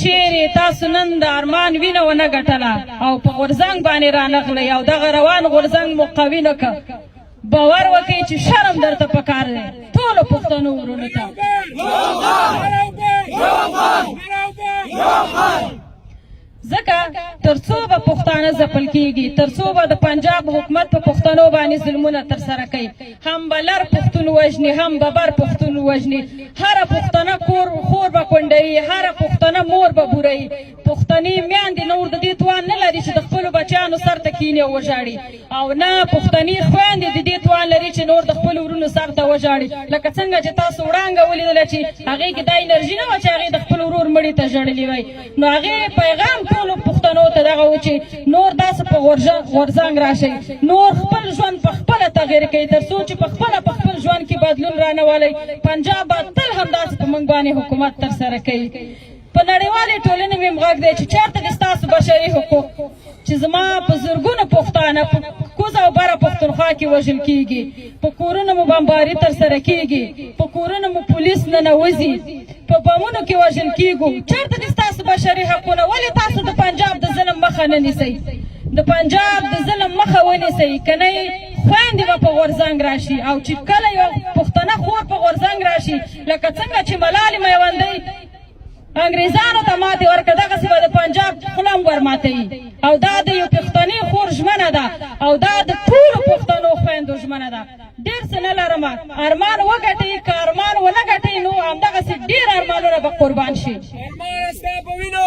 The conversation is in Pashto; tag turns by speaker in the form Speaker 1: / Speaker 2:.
Speaker 1: چیرې تاسو نن د ارمان وینه ونه ګټله او په غورځنګ باندې رانغلئ او دغه روان غورځنګ مو قوي نه که باور وکړئ چې شرم درته پکار دی ټولو پښتنو ورونو ته ځکه تر څو به پښتانه ځپل کېږي تر څو به د پنجاب حکومت په پښتنو باندې ظلمونه ترسره کوي هم به لر پښتون وژني هم به بر پښتون وژني هره پښتنه خور به کونډوي هره پښتنه مور به بوروي پښتنې میندې نور د دې توان نه لري چې د خپلو بچیانو سر ته کښېني او وژاړي او نه پښتنې خویندې د دې توان لري چې نور د خپلو ورونو سر ته وژاړي لکه څنګه چې تاسو وړانګه ولیدله چې هغې کې دا انرژي نه وه چې هغې د خپل ورور مړي ته ژړلي وی نو هغې پیغام ټولو پښتنو ته دغه و چې نور داسې په غورځنګ راشئ نور خپل ژوند په خپله تغیر کوي تر څو چې په خپل ژوند کې بدلون رانولئ پنجاب به تل همداسې په موږ باندې حکومت ترسره کوي په نړیوالې ټولنې مې غږ دی چې چېرته دې ستاسو بشري حقوق چې زما په زرګونو پښتانه په کوزه او بره پښتونخوا کې وژل کېږي په کورونو مو بمباري ترسره کېږي په کورونو مو پولیس ننوځي په بمونو کې وژل کېږو چېرته دې ستاسو بشري حقونه ولې تاسو د پنجاب د ظلم مخه نه نیسئ د پنجاب د ظلم مخه ونیسئ که نه خویندې به په غورځنګ راشي او چې کله یو پښتنه خور په غورځنګ راشي لکه څنګه چې ملالې میوندۍ انګریزانو ته ماتې ورکړه دغسې به د پنجاب خوله هم ورماتوي او دا د یو پښتنې خور ژمنه ده او دا د ټولو پښتنو خویندو ژمنه ده ډېر څه نه لرمه ارمان وګټئ که ارمان ونه ګټئ نو همدغسې ډېر ارمانونه به قربان شي
Speaker 2: ارمان ستا په وینو